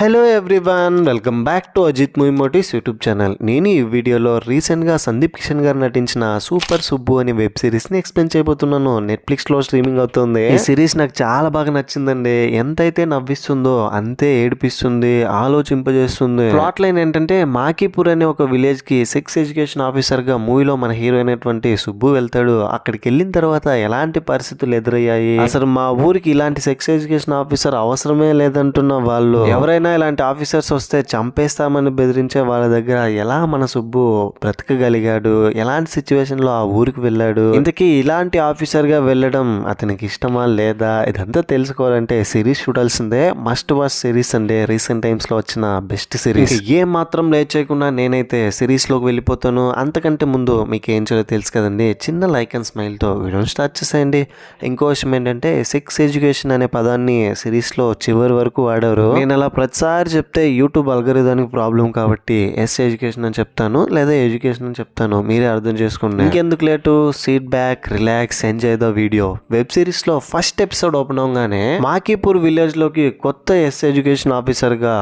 Hello everyone, welcome back to Ajith movie motives YouTube channel. నేను ఈ వీడియోలో రీసెంట్గా సందీప్ కిషన్ గారు నటించిన సూపర్ సుబ్బు అనే వెబ్ సిరీస్ని ఎక్స్ప్లెయిన్ చేయబోతున్నాను. నెట్ఫ్లిక్స్లో స్ట్రీమింగ్ అవుతుంది. ఈ సిరీస్ నాకు చాలా బాగా నచ్చిందండి. ఎంతైతే నవ్విస్తుందో అంతే ఏడిపిస్తుంది, ఆలోచింపజేస్తుంది. ప్లాట్ లైన్ ఏంటంటే, మాకీపూర్ అనే ఒక విలేజ్కి సెక్స్ ఎడ్యుకేషన్ ఆఫీసర్గా మూవీలో మన హీరో అయినటువంటి సుబ్బు వెళ్తాడు. అక్కడికి వెళ్ళిన తర్వాత ఎలాంటి పరిస్థితులు ఎదురయ్యాయి, అసలు మా ఊరికి ఇలాంటి సెక్స్ ఎడ్యుకేషన్ ఆఫీసర్ అవసరమే లేదంటున్న వాళ్ళు, ఎవరైనా ఇలాంటి ఆఫీసర్స్ వస్తే చంపేస్తామని బెదిరించే వాళ్ళ దగ్గర ఎలా మన సుబ్బు బ్రతకగలిగాడు, ఎలాంటి సిచ్యువేషన్ లో ఆ ఊరికి వెళ్ళాడు, ఇంతకీ ఇలాంటి ఆఫీసర్ గా వెళ్ళడం అతనికి ఇష్టమా లేదా, ఇదంతా తెలుసుకోవాలంటే సిరీస్ చూడాల్సిందే. మస్ట్ వాచ్ సిరీస్ అండి. రీసెంట్ టైమ్స్ లో వచ్చిన బెస్ట్ సిరీస్. ఏం మాత్రం లేట్ చేయకుండా నేనైతే సిరీస్ లోకి వెళ్ళిపోతాను. అంతకంటే ముందు మీకు ఏం చేయాలో తెలుసు కదండి. చిన్న లైక్ అండ్ స్మైల్ తో వీడియోని స్టార్ట్ చేసేయండి. ఇంకో విషయం ఏంటంటే, సెక్స్ ఎడ్యుకేషన్ అనే పదాన్ని సిరీస్ లో చివరి వరకు వాడారు. నేను అలా ప్రతిసారి చెప్తే యూట్యూబ్ అల్గోరిథంకి ప్రాబ్లం కాబట్టి ఎస్ ఎడ్యుకేషన్ అని చెప్తాను, లేదా ఎడ్యుకేషన్ అని చెప్తాను. మీరే అర్థం చేసుకోండి. ఇంకెందుకు late, seat back, relax, enjoy the video. Web series లో ఫస్ట్ ఎపిసోడ్ ఓపెన్ అవగానే మాకీపూర్ విలేజ్ లోకి కొత్త ఎస్ ఎడ్యుకేషన్ ఆఫీసర్ గా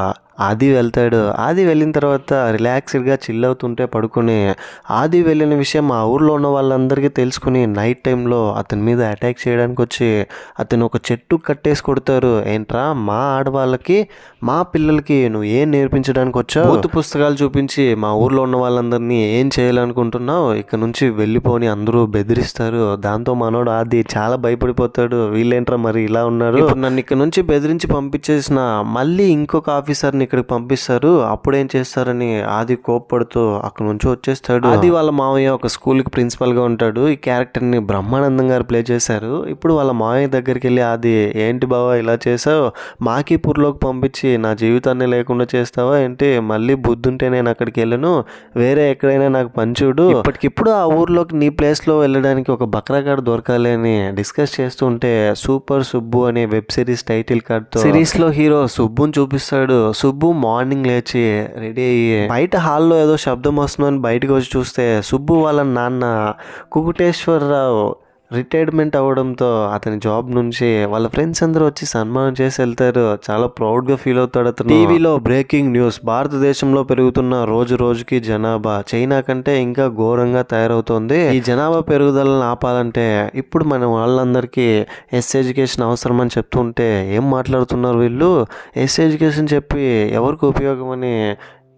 ఆది వెళ్తాడు. ఆది వెళ్ళిన తర్వాత రిలాక్స్డ్గా చిల్ అవుతుంటే పడుకుని, ఆది వెళ్ళిన విషయం ఆ ఊర్లో ఉన్న వాళ్ళందరికీ తెలుసుకుని నైట్ టైంలో అతని మీద అటాక్ చేయడానికి వచ్చి అతను ఒక చెట్టు కట్టేసి కొడతారు. ఏంట్రా, మా ఆడవాళ్ళకి మా పిల్లలకి నువ్వు ఏం నేర్పించడానికి వచ్చావు, భూత పుస్తకాలు చూపించి మా ఊర్లో ఉన్న వాళ్ళందరినీ ఏం చేయాలనుకుంటున్నావు, ఇక్కడ నుంచి వెళ్ళిపోని అందరూ బెదిరిస్తారు. దాంతో మనోడు ఆది చాలా భయపడిపోతాడు. వీళ్ళేంట్రా మరి ఇలా ఉన్నారు, నన్ను ఇక్కడ నుంచి బెదిరించి పంపించేసిన మళ్ళీ ఇంకొక ఆఫీసర్ని ఇక్కడికి పంపిస్తారు, అప్పుడేం చేస్తారని ఆది కోప్పడుతూ అక్కడ నుంచి వచ్చేస్తాడు. ఆది వాళ్ళ మావయ్య ఒక స్కూల్కి ప్రిన్సిపల్గా ఉంటాడు. ఈ క్యారెక్టర్ని బ్రహ్మానందం గారు ప్లే చేశారు. ఇప్పుడు వాళ్ళ మావయ్య దగ్గరికి వెళ్ళి, ఆది ఏంటి బావా ఇలా చేసావు, మాకీపూర్లోకి పంపించి నా జీవితాన్ని లేకుండా చేస్తావా ఏంటి, మళ్ళీ బుద్ధుంటే నేను అక్కడికి వెళ్ళను, వేరే ఎక్కడైనా నాకు పంచుడు, ఇప్పటికిప్పుడు ఆ ఊర్లోకి నీ ప్లేస్లో వెళ్ళడానికి ఒక బక్రాగాడు దొరకాలి అని డిస్కస్ చేస్తూ ఉంటే, సూపర్ సుబ్బు అనే వెబ్ సిరీస్ టైటిల్ కార్డ్తో సిరీస్లో హీరో సుబ్బుని చూపిస్తాడు. సుబ్బు మార్నింగ్ లేచి రెడీ అయ్యి బయట హాల్లో ఏదో శబ్దం వస్తుందని బయటకు వచ్చి చూస్తే, సుబ్బు వాళ్ళ నాన్న కుకుటేశ్వరరావు రిటైర్మెంట్ అవ్వడంతో అతని జాబ్ నుంచి వాళ్ళ ఫ్రెండ్స్ అందరూ వచ్చి సన్మానం చేసి వెళ్తారు. చాలా ప్రౌడ్గా ఫీల్ అవుతాడు అతను. టీవీలో బ్రేకింగ్ న్యూస్, భారతదేశంలో పెరుగుతున్న రోజు రోజుకి జనాభా చైనా కంటే ఇంకా ఘోరంగా తయారవుతోంది. ఈ జనాభా పెరుగుదలను ఆపాలంటే ఇప్పుడు మన వాళ్ళందరికీ ఎస్ ఎడ్యుకేషన్ అవసరం అని చెప్తుంటే, ఏం మాట్లాడుతున్నారు వీళ్ళు, ఎస్ ఎడ్యుకేషన్ చెప్పి ఎవరికి ఉపయోగం అని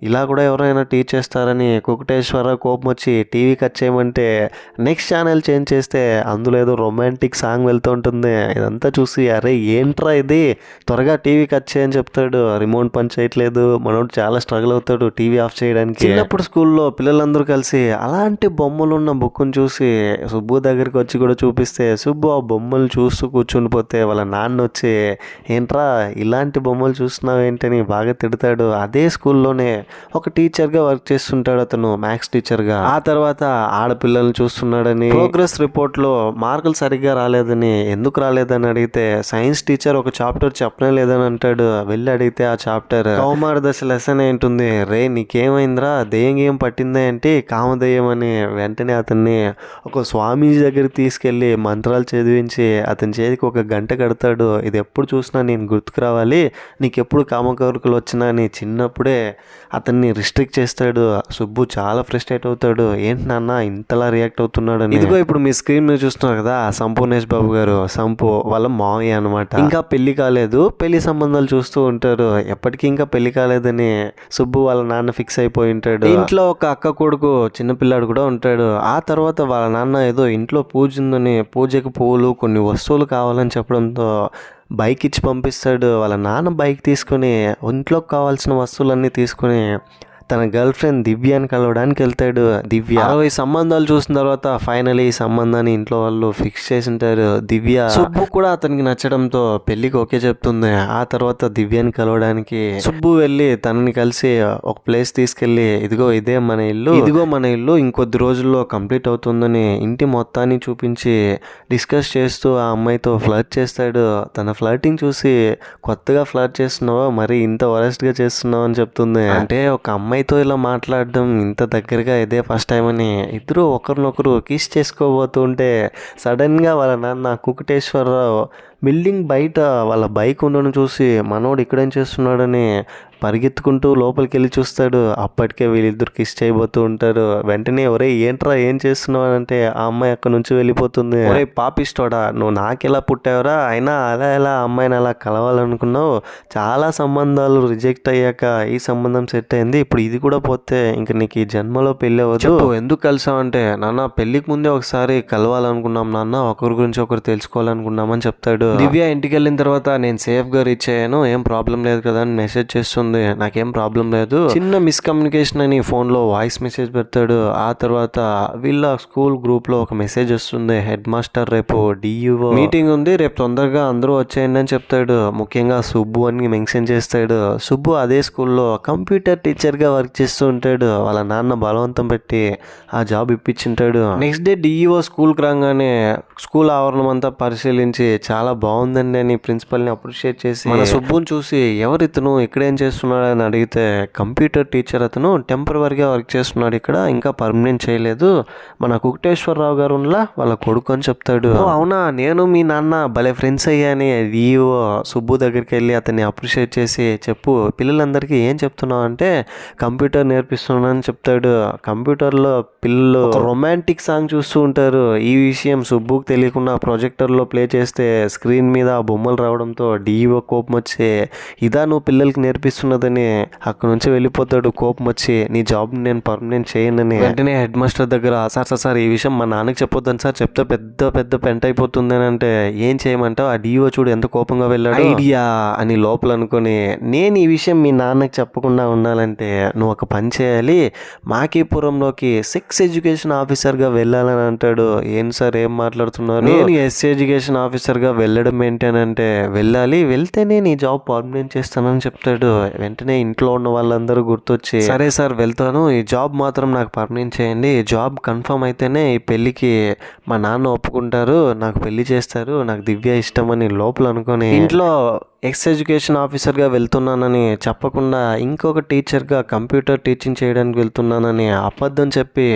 ఇలా కూడా ఎవరైనా టీచ్ చేస్తారని కుకుటేశ్వరరావు కోపం వచ్చి టీవీ కట్ చేయమంటే నెక్స్ట్ ఛానల్ చేంజ్ చేస్తే అందులో ఏదో రొమాంటిక్ సాంగ్ వెళ్తూ ఉంటుంది. ఇదంతా చూసి అరే ఏంట్రా ఇది, త్వరగా టీవీ కట్ చేయని చెప్తాడు. రిమోట్ పని చేయట్లేదు. మనోడు చాలా స్ట్రగుల్ అవుతాడు టీవీ ఆఫ్ చేయడానికి. చిన్నప్పుడు స్కూల్లో పిల్లలందరూ కలిసి అలాంటి బొమ్మలు ఉన్న బుక్ని చూసి సుబ్బు దగ్గరికి వచ్చి కూడా చూపిస్తే, సుబ్బు ఆ బొమ్మలు చూస్తూ కూర్చుండిపోతే వాళ్ళ నాన్న వచ్చి ఏంట్రా ఇలాంటి బొమ్మలు చూస్తున్నావు ఏంటని బాగా తిడతాడు. అదే స్కూల్లోనే ఒక టీచర్గా వర్క్ చేస్తుంటాడు అతను, మ్యాథ్స్ టీచర్గా. ఆ తర్వాత ఆడపిల్లల్ని చూస్తున్నాడని, ప్రోగ్రెస్ రిపోర్ట్లో మార్కులు సరిగ్గా రాలేదని, ఎందుకు రాలేదని అడిగితే సైన్స్ టీచర్ ఒక చాప్టర్ చెప్పనే లేదని అంటాడు. వెళ్ళి అడిగితే ఆ చాప్టర్ కౌమార దశ లెసన్ ఏంటుంది, రే నీకేమైందిరా, దెయ్యం ఏం పట్టిందే ఏంటి, కామదెయ్యం అని. వెంటనే అతన్ని ఒక స్వామీజీ దగ్గరికి తీసుకెళ్ళి మంత్రాలు చదివించి అతని చేతికి ఒక గంట కడతాడు. ఇది ఎప్పుడు చూసినా నేను గుర్తుకు రావాలి, నీకెప్పుడు కామకోరికలు వచ్చినా అని చిన్నప్పుడే అతన్ని రిస్ట్రిక్ట్ చేస్తాడు. సుబ్బు చాలా ఫ్రస్ట్రేట్ అవుతాడు. ఏంటి నాన్న ఇంతలా రియాక్ట్ అవుతున్నాడు అని. ఇదిగో ఇప్పుడు మీ స్క్రీన్ మీద చూస్తున్నారు కదా, సంపూర్ణేష్ బాబు గారు, సంపు వాళ్ళ మావయ్య అనమాట. ఇంకా పెళ్లి కాలేదు, పెళ్లి సంబంధాలు చూస్తూ ఉంటారు. ఎప్పటికీ ఇంకా పెళ్లి కాలేదని సుబ్బు వాళ్ళ నాన్న ఫిక్స్ అయిపోయి ఉంటాడు. ఇంట్లో ఒక అక్క కొడుకు చిన్నపిల్లాడు కూడా ఉంటాడు. ఆ తర్వాత వాళ్ళ నాన్న ఏదో ఇంట్లో పూజ ఉందని, పూజకి పువ్వులు కొన్ని వస్తువులు కావాలని చెప్పడంతో బైక్ ఇచ్చి పంపిస్తాడు. వాళ్ళ నాన్న బైక్ తీసుకొని ఇంట్లోకి కావాల్సిన వస్తువులన్నీ తీసుకొని తన గర్ల్ ఫ్రెండ్ దివ్యాని కలవడానికి వెళ్తాడు. దివ్య 60 సంబంధాలు చూసిన తర్వాత ఫైనలీ ఈ సంబంధాన్ని ఇంట్లో వాళ్ళు ఫిక్స్ చేసి ఉంటారు. దివ్య సుబ్బు కూడా అతనికి నచ్చడంతో పెళ్లికి ఓకే చెప్తుంది. ఆ తర్వాత దివ్యాని కలవడానికి సుబ్బు వెళ్ళి తనని కలిసి ఒక ప్లేస్ తీసుకెళ్లి, ఇదిగో ఇదే మన ఇల్లు, ఇదిగో మన ఇల్లు ఇంకొద్ది రోజుల్లో కంప్లీట్ అవుతుందని ఇంటి మొత్తాన్ని చూపించి డిస్కస్ చేస్తూ ఆ అమ్మాయితో ఫ్లర్ట్ చేస్తాడు. తన ఫ్లర్టింగ్ చూసి, కొత్తగా ఫ్లర్ట్ చేస్తున్నావా, మరి ఇంత వరస్ట్గా చేస్తున్నావు అని చెప్తుంది. అంటే ఒక అమ్మాయి అమ్మాయితో ఇలా మాట్లాడడం ఇంత దగ్గరగా ఇదే ఫస్ట్ టైం అని ఇద్దరు ఒకరినొకరు కిస్ చేసుకోబోతుంటే సడన్గా వాళ్ళ నాన్న కుకుటేశ్వరరావు బిల్డింగ్ బయట వాళ్ళ బైక్ ఉండడం చూసి మనోడు ఇక్కడేం చేస్తున్నాడని పరిగెత్తుకుంటూ లోపలికి వెళ్ళి చూస్తాడు. అప్పటికే వీళ్ళిద్దరు కిస్ చేయబోతూ ఉంటారు. వెంటనే ఒరే ఏంట్రా ఏం చేస్తున్నావు అంటే ఆ అమ్మాయి అక్కడ నుంచి వెళ్ళిపోతుంది. ఒరే పాపిస్తోడా, నువ్వు నాకెలా పుట్టావురా, అయినా అలా ఎలా అమ్మాయిని అలా కలవాలనుకున్నావు, చాలా సంబంధాలు రిజెక్ట్ అయ్యాక ఈ సంబంధం సెట్ అయింది, ఇప్పుడు ఇది కూడా పోతే ఇంక నీకు ఈ జన్మలో పెళ్ళి అవ్వదు. ఎందుకు కలిసావంటే నాన్న పెళ్లికి ముందే ఒకసారి కలవాలనుకున్నాం నాన్న, ఒకరి గురించి ఒకరు తెలుసుకోవాలనుకున్నామని చెప్తాడు. దివ్య ఇంటికి వెళ్ళిన తర్వాత నేను సేఫ్గా రీచ్ అయ్యాను, ఏం ప్రాబ్లం లేదు కదా అని మెసేజ్ చేస్తుంది. నాకేం ప్రాబ్లం లేదు, చిన్న మిస్కమ్యూనికేషన్ అని ఫోన్లో వాయిస్ మెసేజ్ పెడతాడు. ఆ తర్వాత వీళ్ళ స్కూల్ గ్రూప్ లో ఒక మెసేజ్ వస్తుంది, హెడ్ మాస్టర్ రేపు డియుఓ మీటింగ్ ఉంది, రేపు తొందరగా అందరూ వచ్చేయండి అని చెప్తాడు. ముఖ్యంగా సుబ్బు అని మెన్షన్ చేస్తాడు. సుబ్బు అదే స్కూల్లో కంప్యూటర్ టీచర్ గా వర్క్ చేస్తూ ఉంటాడు. వాళ్ళ నాన్న బలవంతం పెట్టి ఆ జాబ్ ఇప్పించుంటాడు. నెక్స్ట్ డే డిఈఓ స్కూల్కి రాగానే స్కూల్ ఆవరణం అంతా పరిశీలించి చాలా బాగుందండి అని ప్రిన్సిపల్ ని అప్రిషియేట్ చేసి మన సుబ్బుని చూసి ఎవరితను ఇక్కడేం చేస్తున్నాడు అని అడిగితే కంప్యూటర్ టీచర్ అతను టెంపరవరీగా వర్క్ చేస్తున్నాడు ఇక్కడ, ఇంకా పర్మనెంట్ చేయలేదు, మన కుకటేశ్వరరావు గారు వాళ్ళ కొడుకు అని చెప్తాడు. అవునా, నేను మీ నాన్న భలే ఫ్రెండ్స్ అయ్యాని డిఈఓ సుబ్బు దగ్గరికి వెళ్ళి అతన్ని అప్రిషియేట్ చేసి చెప్పు పిల్లలందరికీ ఏం చెప్తున్నావు అంటే కంప్యూటర్ నేర్పిస్తున్నానని చెప్తాడు. కంప్యూటర్లో పిల్లలు రొమాంటిక్ సాంగ్ చూస్తూ ఉంటారు. ఈ విషయం సుబ్బుకి తెలియకుండా ప్రొజెక్టర్లో ప్లే చేస్తే స్క్రీన్ మీద ఆ బొమ్మలు రావడంతో డిఈఓ కోపం వచ్చి ఇదా నువ్వు పిల్లలకి నేర్పిస్తున్నదని అక్కడ నుంచి వెళ్ళిపోతాడు. కోపం వచ్చి నీ జాబ్ నేను పర్మనెంట్ చేయనని. వెంటనే హెడ్ మాస్టర్ దగ్గర సార్ ఈ విషయం మా నాన్నకి చెప్పొద్దని సార్, చెప్తే పెద్ద పెంట అయిపోతుంది అని అంటే ఏం చేయమంటావు, ఆ డిఓ చూడు ఎంత కోపంగా వెళ్ళాడు, ఐడియా అని లోపల అనుకొని నేను ఈ విషయం మీ నాన్నకి చెప్పకుండా ఉండాలంటే నువ్వు ఒక పని చేయాలి, మాకీపురంలోకి సెక్స్ ఎడ్యుకేషన్ ఆఫీసర్గా వెళ్ళాలని అంటాడు. ఏం సార్ ఏం మాట్లాడుతున్నారు, నేను ఎడ్యుకేషన్ ఆఫీసర్గా వెళ్ళడం ఏంటి అని అంటే వెళ్ళాలి, వెళ్తేనే నీ జాబ్ పర్మనెంట్ చేస్తానని చెప్తాడు. వెంటనే ఇంట్లో ఉన్న వాళ్ళందరూ గుర్తొచ్చి సరే సార్ వెళ్తాను, ఈ జాబ్ మాత్రం నాకు పర్మనెంట్ చేయండి, జాబ్ కన్ఫర్మ్ అయితేనే ఈ పెళ్ళికి మా నాన్న ఒప్పుకుంటారు, నాకు పెళ్లి చేస్తారు, నాకు దివ్య ఇష్టం అని లోపల అనుకొని ఇంట్లో ఎక్స్ ఎడ్యుకేషన్ ఆఫీసర్గా వెళ్తున్నానని చెప్పకుండా ఇంకొక టీచర్గా కంప్యూటర్ టీచింగ్ చేయడానికి వెళ్తున్నానని అబద్ధం చెప్పి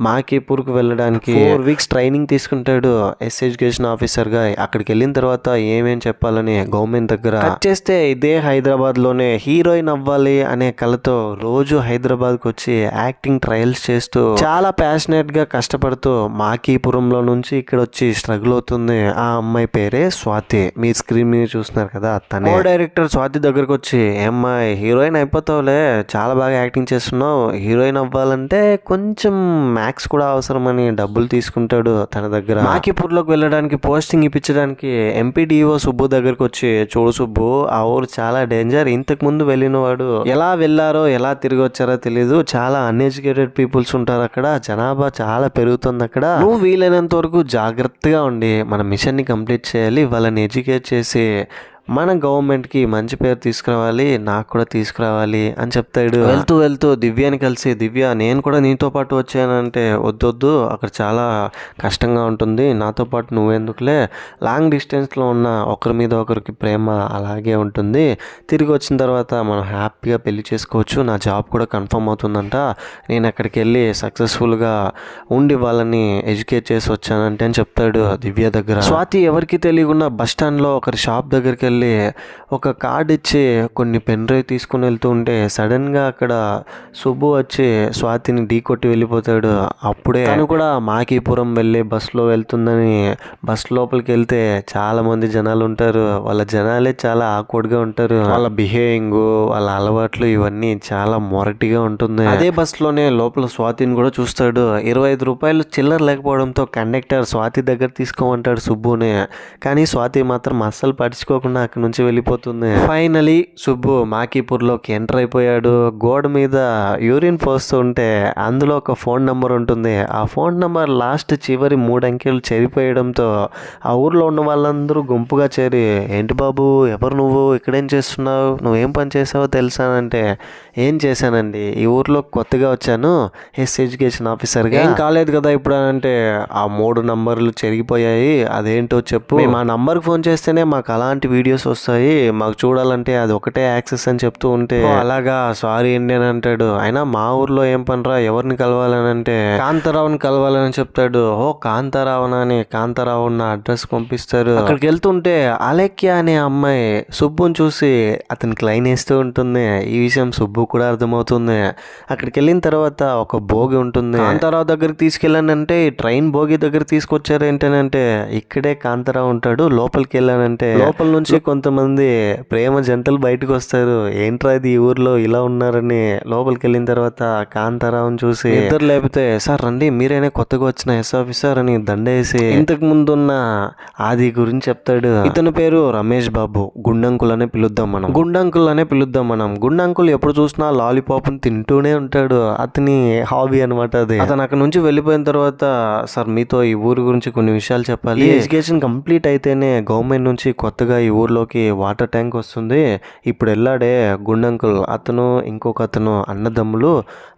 మాకీపూర్కి వెళ్ళడానికి 4 weeks ట్రైనింగ్ తీసుకుంటాడు ఎస్ ఎడ్యుకేషన్ ఆఫీసర్గా. అక్కడికి వెళ్ళిన తర్వాత ఏమేం చెప్పాలని గవర్నమెంట్ దగ్గర చేస్తే ఇదే హైదరాబాద్లోనే హీరోయిన్ అవ్వాలి అనే కళతో రోజు హైదరాబాద్కి వచ్చి యాక్టింగ్ ట్రయల్స్ చేస్తూ చాలా ప్యాషనేట్గా కష్టపడుతూ మాకీపురంలో నుంచి ఇక్కడ వచ్చి స్ట్రగుల్ అవుతుంది. ఆ అమ్మాయి పేరే స్వాతి, మీ స్క్రీన్ మీద చూస్తున్నారు కదా తనే. డైరెక్టర్ స్వాతి దగ్గరకు వచ్చి ఏమ్మాయి హీరోయిన్ అయిపోతావులే, చాలా బాగా యాక్టింగ్ చేస్తున్నావు, హీరోయిన్ అవ్వాలంటే కొంచెం మ్యాథ్స్ కూడా అవసరమని డబ్బులు తీసుకుంటాడు తన దగ్గర. మాకీపూర్లోకి వెళ్ళడానికి పోస్టింగ్ ఇప్పించడానికి ఎంపీడీఓ సుబ్బు దగ్గరకు వచ్చి చూడు సుబ్బు ఆ ఊరు చాలా డేంజర్, ఇంతకు ముందు వెళ్ళిన వాడు ఎలా వెళ్ళారో ఎలా తిరిగి వచ్చారో తెలీదు, చాలా అన్ఎడ్యుకేటెడ్ పీపుల్స్ ఉంటారు అక్కడ, జనాభా చాలా పెరుగుతుంది అక్కడ, నువ్వు వీలైనంత వరకు జాగ్రత్తగా ఉండి మన మిషన్ ని కంప్లీట్ చేయాలి, వాళ్ళని ఎడ్యుకేట్ చేసి మన గవర్నమెంట్కి మంచి పేరు తీసుకురావాలి, నాకు కూడా తీసుకురావాలి అని చెప్తాడు. వెళ్తూ దివ్యాని కలిసి దివ్య నేను కూడా నీతో పాటు వచ్చానంటే వద్దొద్దు అక్కడ చాలా కష్టంగా ఉంటుంది, నాతో పాటు నువ్వెందుకులే, లాంగ్ డిస్టెన్స్లో ఉన్న ఒకరి మీద ఒకరికి ప్రేమ అలాగే ఉంటుంది, తిరిగి వచ్చిన తర్వాత మనం హ్యాపీగా పెళ్లి చేసుకోవచ్చు, నా జాబ్ కూడా కన్ఫర్మ్ అవుతుందంట, నేను అక్కడికి వెళ్ళి సక్సెస్ఫుల్గా ఉండి వాళ్ళని ఎడ్యుకేట్ చేసి వచ్చానంటే అని చెప్తాడు దివ్య దగ్గర. స్వాతి ఎవరికి తెలియకుండా బస్ స్టాండ్లో ఒకరి షాప్ దగ్గరికి వెళ్ళి ఒక కార్డ్ ఇచ్చి కొన్ని పెన్ డ్రైవ్ తీసుకుని వెళ్తూ ఉంటే సడన్గా అక్కడ సుబ్బు వచ్చి స్వాతిని ఢీ కొట్టి వెళ్ళిపోతాడు. అప్పుడే తను కూడా మాకీపురం వెళ్ళి బస్సులో వెళ్తుందని బస్ లోపలికి వెళ్తే చాలా మంది జనాలు ఉంటారు. వాళ్ళ జనాలే చాలా ఆక్వర్డ్గా ఉంటారు, వాళ్ళ బిహేవింగ్ వాళ్ళ అలవాట్లు ఇవన్నీ చాలా మొరటిగా ఉంటుంది. అదే బస్సులోనే లోపల స్వాతిని కూడా చూస్తాడు. 25 రూపాయలు చిల్లర లేకపోవడంతో కండక్టర్ స్వాతి దగ్గర తీసుకోమంటాడు సుబ్బుని, కానీ స్వాతి మాత్రం అస్సలు పట్టించుకోకుండా అక్కడి నుంచి వెళ్ళిపోతుంది. ఫైనలీ సుబ్బు మాకీపూర్లోకి ఎంటర్ అయిపోయాడు. గోడ మీద యూరిన్ పోస్తూ ఉంటే అందులో ఒక ఫోన్ నెంబర్ ఉంటుంది. ఆ ఫోన్ నెంబర్ లాస్ట్ చివరి 3 అంకెలు చెరిపోయడంతో ఆ ఊర్లో ఉన్న వాళ్ళందరూ గుంపుగా చేరి ఏంటి బాబు ఎవరు నువ్వు, ఇక్కడేం చేస్తున్నావు, నువ్వేం పని చేసావో తెలుసానంటే ఏం చేశానండి, ఈ ఊర్లో కొత్తగా వచ్చాను ఎస్ ఎడ్యుకేషన్ ఆఫీసర్గా, ఏం కాలేదు కదా ఇప్పుడు అంటే ఆ 3 నంబర్లు చెరిగిపోయాయి, అదేంటో చెప్పు, మేము ఆ నంబర్కి ఫోన్ చేస్తేనే మాకు అలాంటి వీడియో వీడియోస్ వస్తాయి, మాకు చూడాలంటే అది ఒకటే యాక్సెస్ అని చెప్తూ ఉంటే అలాగా సారీ అండి అని అంటాడు. అయినా మా ఊర్లో ఏం పనిరా, ఎవరిని కలవాలని అంటే కాంతారావుని కలవాలని చెప్తాడు. ఓ కాంతారావునా అని కాంతారావు ఉన్న అడ్రస్ పంపిస్తారు. అక్కడికి వెళ్తుంటే అలేఖ్య అనే అమ్మాయి సుబ్బుని చూసి అతనికి లైన్ వేస్తూ ఉంటుంది. ఈ విషయం సుబ్బు కూడా అర్థమవుతుంది. అక్కడికి వెళ్ళిన తర్వాత ఒక భోగి ఉంటుంది. కాంతారావు దగ్గరికి తీసుకెళ్ళానంటే ట్రైన్ భోగి దగ్గర తీసుకొచ్చారు ఏంటనంటే ఇక్కడే కాంతారావు ఉంటాడు. లోపలికి వెళ్ళానంటే లోపల నుంచి కొంతమంది ప్రేమ జంటలు బయటకు వస్తారు. ఏంట్రా ఇది ఈ ఊర్లో ఇలా ఉన్నారని లోపలికి వెళ్ళిన తర్వాత కాంతారావుని చూసి ఇద్దరు లేపితే సార్ రండి మీరైనా కొత్తగా వచ్చిన ఎస్ ఆఫీసర్ అని దండేసి ఇంతకు ముందున్న ఆది గురించి చెప్తాడు. ఇతని పేరు రమేష్ బాబు, గుండంకుల్ అనే పిలుద్దాం మనం. గుండంకుల్ ఎప్పుడు చూసినా లాలీపాప్ తింటూనే ఉంటాడు. అతని హాబీ అనమాట అది. అతను అక్కడ నుంచి వెళ్ళిపోయిన తర్వాత సార్ మీతో ఈ ఊరు గురించి కొన్ని విషయాలు చెప్పాలి. ఎడ్యుకేషన్ కంప్లీట్ అయితేనే గవర్నమెంట్ నుంచి కొత్తగా ఈ ఊర్లోకి వాటర్ ట్యాంక్ వస్తుంది. ఇప్పుడు వెళ్ళాడే గుండంకుల్, అతను ఇంకొక అతను అన్నదమ్ములు,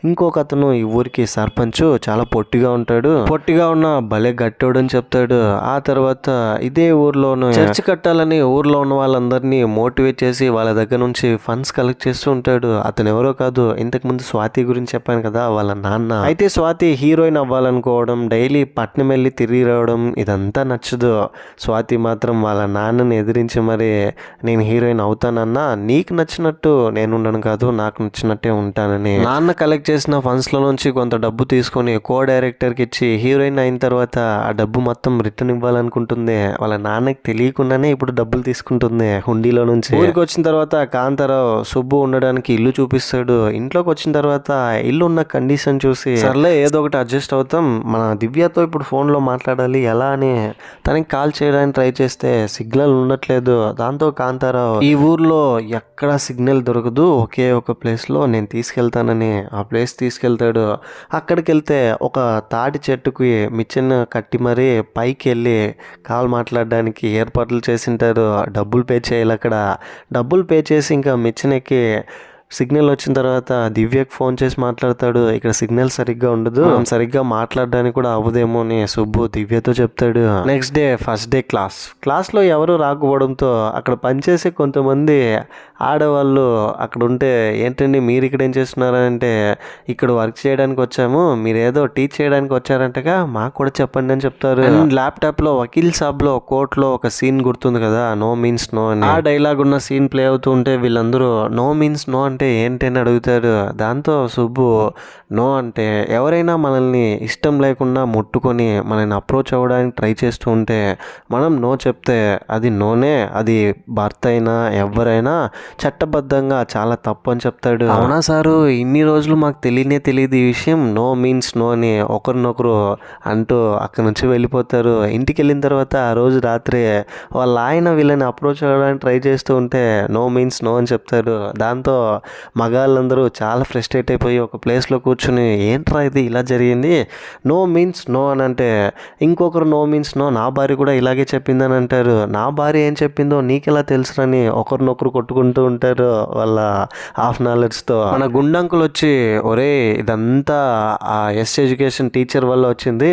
ఇంకొక అతను ఈ ఊరికి సర్పంచ్, చాలా పొట్టిగా ఉంటాడు. పొట్టిగా ఉన్న భలే గట్టోడు అని చెప్తాడు. ఆ తర్వాత ఇదే ఊర్లోను చర్చ్ కట్టాలని ఊర్లో ఉన్న వాళ్ళందరినీ మోటివేట్ చేసి వాళ్ళ దగ్గర నుంచి ఫండ్స్ కలెక్ట్ చేస్తూ ఉంటాడు. అతను ఎవరో కాదు, ఇంతకు ముందు స్వాతి గురించి చెప్పాను కదా, వాళ్ళ నాన్న. అయితే స్వాతి హీరోయిన్ అవ్వాలనుకోవడం, డైలీ పట్నం వెళ్ళి తిరిగి రావడం ఇదంతా నచ్చదు. స్వాతి మాత్రం వాళ్ళ నాన్నని ఎదిరించి మరి నేను హీరోయిన్ అవుతానన్నా నీకు నచ్చినట్టు నేను ఉండను కాదు, నాకు నచ్చినట్టే ఉంటానని నాన్న కలెక్ట్ చేసిన ఫండ్స్ లో నుంచి కొంత డబ్బు తీసుకొని కో డైరెక్టర్ కి ఇచ్చి హీరోయిన్ అయిన తర్వాత ఆ డబ్బు మొత్తం రిటర్న్ ఇవ్వాలనుకుంటుంది. వాళ్ళ నాన్నకి తెలియకుండానే ఇప్పుడు డబ్బులు తీసుకుంటుంది హుండీలో నుంచి. ఊరికి వచ్చిన తర్వాత కాంతారావు సుబ్బు ఉండడానికి ఇల్లు చూపిస్తాడు. ఇంట్లోకి వచ్చిన తర్వాత ఇల్లు ఉన్న కండిషన్ చూసి సర్లే ఏదో ఒకటి అడ్జస్ట్ అవుతాం, మన దివ్యతో ఇప్పుడు ఫోన్ లో మాట్లాడాలి ఎలా అని తనకి కాల్ చేయడానికి ట్రై చేస్తే సిగ్నల్ ఉండట్లేదు. దాంతో కాంతారావు ఈ ఊర్లో ఎక్కడ సిగ్నల్ దొరకదు, ఒకే ఒక ప్లేస్ లో నేను తీసుకెళ్తానని ఆ ప్లేస్ తీసుకెళ్తాడు. అక్కడికి వెళ్తే ఒక తాటి చెట్టుకి మిషన్ కట్టి మరీ పైకి వెళ్ళి కాల్ మాట్లాడడానికి ఏర్పాట్లు చేసింటారు. డబ్బులు పే చేయాలి. అక్కడ డబ్బులు పే చేసి ఇంకా మిషన్ ఎక్కి సిగ్నల్ వచ్చిన తర్వాత దివ్యకి ఫోన్ చేసి మాట్లాడతాడు. ఇక్కడ సిగ్నల్ సరిగ్గా ఉండదు, సరిగ్గా మాట్లాడడానికి కూడా అవ్వదేమో అని సుబ్బు దివ్యతో చెప్తాడు. నెక్స్ట్ డే ఫస్ట్ డే క్లాస్లో ఎవరు రాకపోవడంతో అక్కడ పనిచేసే కొంతమంది ఆడవాళ్ళు అక్కడ ఉంటే ఏంటండి మీరు ఇక్కడ ఏం చేస్తున్నారంటే ఇక్కడ వర్క్ చేయడానికి వచ్చాము, మీరు ఏదో టీచ్ చేయడానికి వచ్చారంటగా మాకు కూడా చెప్పండి అని చెప్తారు. ల్యాప్టాప్లో వకీల్ సాబ్లో కోర్టులో ఒక సీన్ గుర్తుంది కదా, నో మీన్స్ నో అని. ఆ డైలాగ్ ఉన్న సీన్ ప్లే అవుతూ ఉంటే వీళ్ళందరూ నో మీన్స్ నో అంటే ఏంటి అని అడుగుతారు. దాంతో సుబ్బు నో అంటే ఎవరైనా మనల్ని ఇష్టం లేకుండా ముట్టుకొని మనల్ని అప్రోచ్ అవ్వడానికి ట్రై చేస్తూ ఉంటే మనం నో చెప్తే అది నోనే, అది భర్త అయినా ఎవరైనా చట్టబద్ధంగా చాలా తప్పు అని చెప్తాడు. అవునా సారు, ఇన్ని రోజులు మాకు తెలియదు ఈ విషయం, నో మీన్స్ నో అని ఒకరినొకరు అంటూ అక్కడి నుంచి వెళ్ళిపోతారు. ఇంటికి వెళ్ళిన తర్వాత ఆ రోజు రాత్రి వాళ్ళ ఆయన వీళ్ళని అప్రోచ్ అవ్వడానికి ట్రై చేస్తూ ఉంటే నో మీన్స్ నో అని చెప్తారు. దాంతో మగాళ్ళందరూ చాలా ఫ్రస్ట్రేట్ అయిపోయి ఒక ప్లేస్లో కూర్చుని ఏంట్రా ఇది ఇలా జరిగింది, నో మీన్స్ నో అని అంటే ఇంకొకరు నో మీన్స్ నో నా భార్య కూడా ఇలాగే చెప్పిందని అంటారు. నా భార్య ఏం చెప్పిందో నీకెలా తెలుసురని ఒకరినొకరు కొట్టుకుంటూ ఉంటారు వాళ్ళ హాఫ్ నాలెడ్జ్తో. మన గుండంకులు వచ్చి ఒరే ఇదంతా ఆ ఎస్ ఎడ్యుకేషన్ టీచర్ వల్ల వచ్చింది,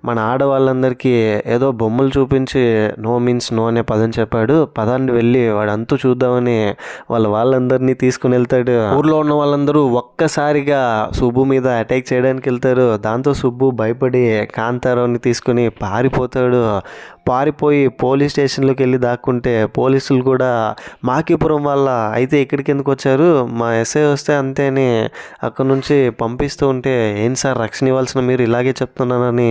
మన ఆడవాళ్ళందరికీ ఏదో బొమ్మలు చూపించి నో మీన్స్ నో అనే పదం చెప్పాడు, పదాన్ని వెళ్ళి వాడంతా చూద్దామని వాళ్ళందరినీ తీసుకుని వెళ్తాడు. ఊర్లో ఉన్న వాళ్ళందరూ ఒక్కసారిగా సుబ్బు మీద అటాక్ చేయడానికి వెళ్తారు. దాంతో సుబ్బు భయపడి కాంతారావుని తీసుకుని పారిపోయి పోలీస్ స్టేషన్లోకి వెళ్ళి దాక్కుంటే పోలీసులు కూడా మాకీపురం వాళ్ళ అయితే ఇక్కడికి ఎందుకు వచ్చారు, మా ఎస్ఐ వస్తే అంతే అని అక్కడ నుంచి పంపిస్తూ ఉంటే ఏంటి సార్ రక్షణ ఇవ్వాల్సిన మీరు ఇలాగే చెప్తున్నానని